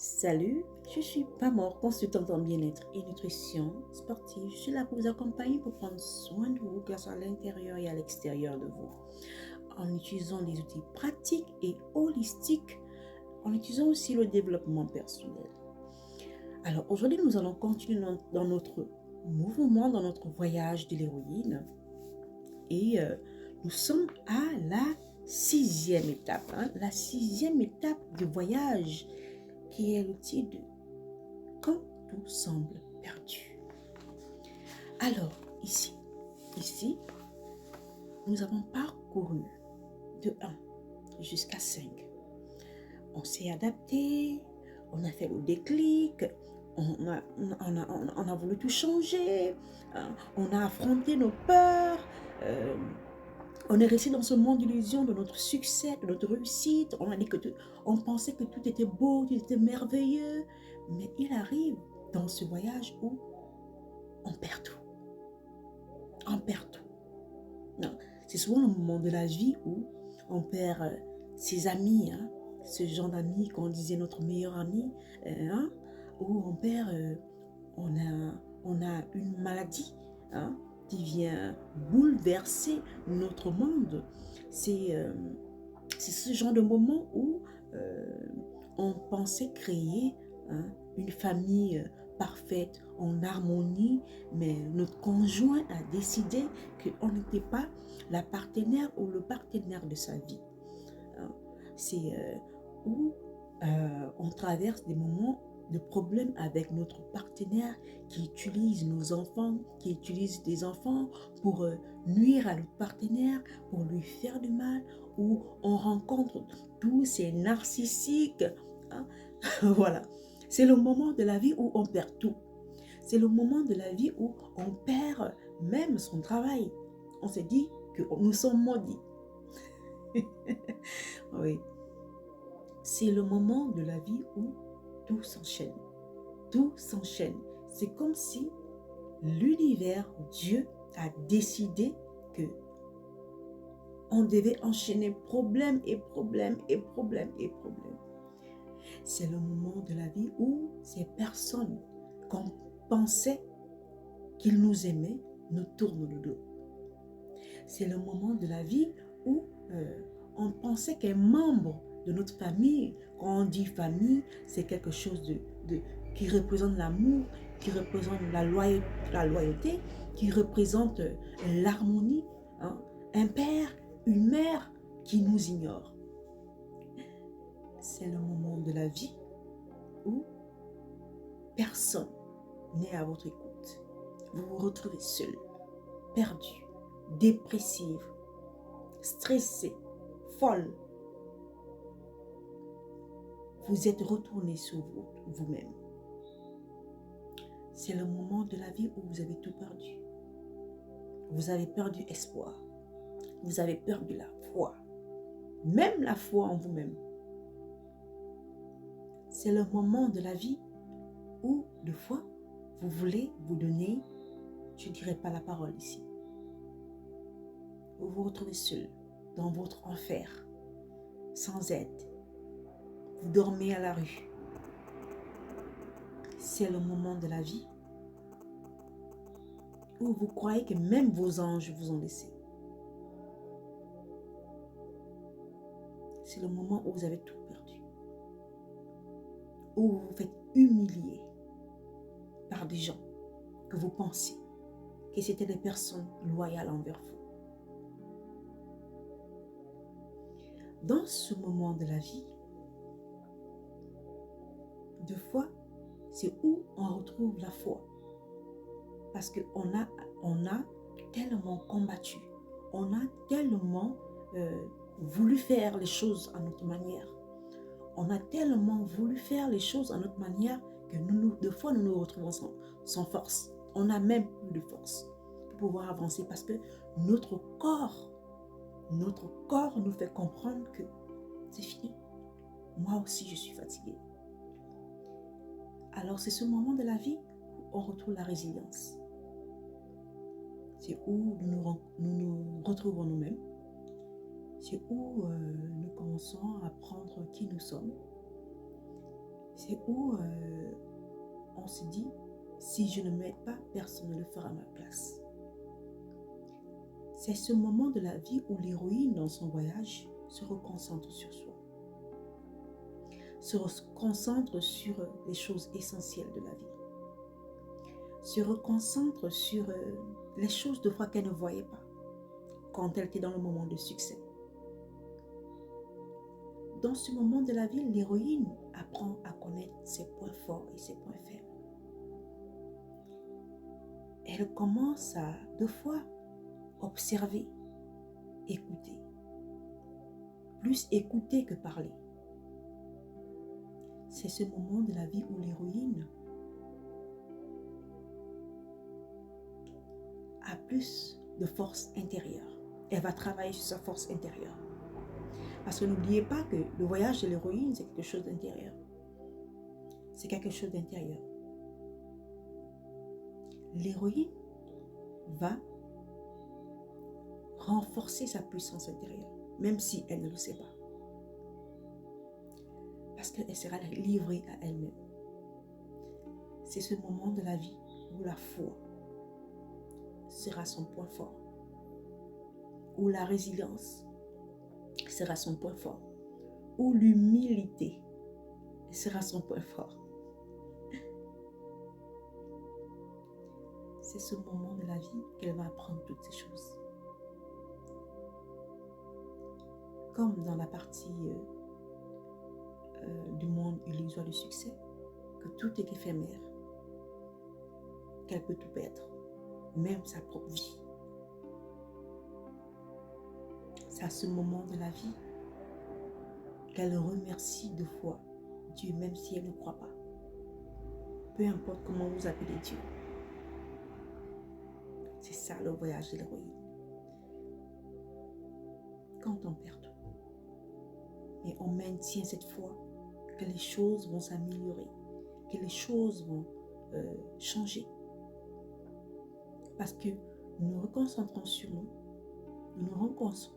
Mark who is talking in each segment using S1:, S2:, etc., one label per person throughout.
S1: Salut, je suis Pamor, consultante en bien-être et nutrition sportive. Je suis là pour vous accompagner pour prendre soin de vous, grâce à l'intérieur et à l'extérieur de vous, en utilisant des outils pratiques et holistiques, en utilisant aussi le développement personnel. Alors aujourd'hui, nous allons continuer dans notre mouvement, dans notre voyage de l'héroïne. Et nous sommes à la sixième étape, la sixième étape du voyage, qui est le titre de Quand tout semble perdu. Alors, ici, nous avons parcouru de 1 jusqu'à 5. On s'est adapté, on a fait le déclic, on a voulu tout changer, on a affronté nos peurs, on est resté dans ce monde d'illusion de notre succès, de notre réussite. On pensait que tout était beau, tout était merveilleux. Mais il arrive dans ce voyage où on perd tout. On perd tout. C'est souvent le moment de la vie où on perd ses amis, ce genre d'amis qu'on disait notre meilleur ami, où on perd, on a une maladie, qui vient bouleverser notre monde. C'est ce genre de moment où on pensait créer une famille parfaite, en harmonie, mais notre conjoint a décidé qu'on n'était pas la partenaire ou le partenaire de sa vie. C'est où on traverse des moments de problèmes avec notre partenaire qui utilise nos enfants, qui utilise des enfants pour nuire à notre partenaire, pour lui faire du mal, où on rencontre tous ces narcissiques. Voilà. C'est le moment de la vie où on perd tout. C'est le moment de la vie où on perd même son travail. On se dit que nous sommes maudits. Oui. C'est le moment de la vie où tout s'enchaîne. Tout s'enchaîne. C'est comme si l'univers, Dieu, a décidé que on devait enchaîner problème et problème et problème et problème. C'est le moment de la vie où ces personnes qu'on pensait qu'ils nous aimaient nous tournent le dos. C'est le moment de la vie où on pensait qu'un membre de notre famille, quand on dit famille, c'est quelque chose qui représente l'amour, qui représente la loyauté, qui représente l'harmonie, un père, une mère qui nous ignore. C'est le moment de la vie où personne n'est à votre écoute. Vous vous retrouvez seul, perdu, dépressive, stressé, folle. Vous êtes retourné sur vous-même. C'est le moment de la vie où vous avez tout perdu. Vous avez perdu espoir. Vous avez perdu la foi. Même la foi en vous-même. C'est le moment de la vie où, de fois, vous voulez vous donner, je ne dirais pas la parole ici. Vous vous retrouvez seul, dans votre enfer, sans aide. Vous dormez à la rue. C'est le moment de la vie où vous croyez que même vos anges vous ont laissé. C'est le moment où vous avez tout perdu. Où vous vous faites humilier par des gens que vous pensez que c'était des personnes loyales envers vous. Dans ce moment de la vie, deux fois, c'est où on retrouve la foi. Parce qu'on a tellement combattu, on a tellement voulu faire les choses à notre manière. On a tellement voulu faire les choses à notre manière que deux fois nous nous retrouvons sans force. On n'a même plus de force pour pouvoir avancer parce que notre corps nous fait comprendre que c'est fini. Moi aussi, je suis fatiguée. Alors, c'est ce moment de la vie où on retrouve la résilience. C'est où nous nous retrouvons nous-mêmes. C'est où nous commençons à apprendre qui nous sommes. C'est où on se dit, si je ne m'aide pas, personne ne le fera à ma place. C'est ce moment de la vie où l'héroïne, dans son voyage, se reconcentre sur soi. Se reconcentre sur les choses essentielles de la vie. Se reconcentre sur les choses de fois qu'elle ne voyait pas quand elle était dans le moment de succès. Dans ce moment de la vie, l'héroïne apprend à connaître ses points forts et ses points faibles. Elle commence à, deux fois, observer, écouter. Plus écouter que parler. C'est ce moment de la vie où l'héroïne a plus de force intérieure. Elle va travailler sur sa force intérieure. Parce que n'oubliez pas que le voyage de l'héroïne, c'est quelque chose d'intérieur. C'est quelque chose d'intérieur. L'héroïne va renforcer sa puissance intérieure, même si elle ne le sait pas. Parce qu'elle sera livrée à elle-même. C'est ce moment de la vie où la foi sera son point fort, où la résilience sera son point fort, où l'humilité sera son point fort. C'est ce moment de la vie qu'elle va apprendre toutes ces choses. Comme dans la partie du monde illusoire du succès, que tout est éphémère, qu'elle peut tout perdre, même sa propre vie. C'est à ce moment de la vie qu'elle remercie deux fois Dieu, même si elle ne croit pas. Peu importe comment vous appelez Dieu. C'est ça le voyage de l'héroïne. Quand on perd tout, mais on maintient cette foi que les choses vont s'améliorer, que les choses vont changer. Parce que nous nous reconcentrons sur nous, nous nous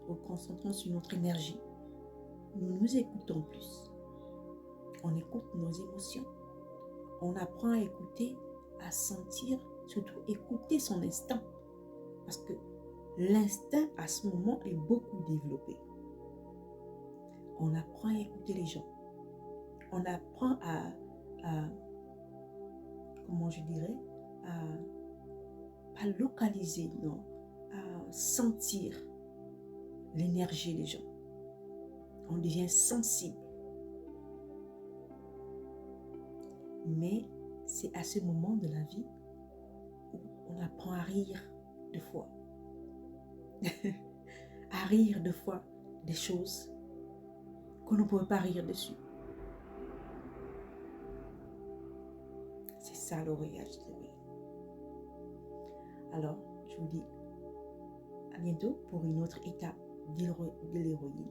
S1: reconcentrons sur notre énergie, nous nous écoutons plus. On écoute nos émotions, on apprend à écouter, à sentir, surtout écouter son instinct. Parce que l'instinct à ce moment est beaucoup développé. On apprend à écouter les gens. On apprend à comment je dirais, à localiser, non, à sentir l'énergie des gens. On devient sensible. Mais c'est à ce moment de la vie où on apprend à rire deux fois. À rire deux fois des choses qu'on ne pouvait pas rire dessus. C'est ça le voyage de l'héroïne. Alors, je vous dis à bientôt pour une autre étape de l'héroïne.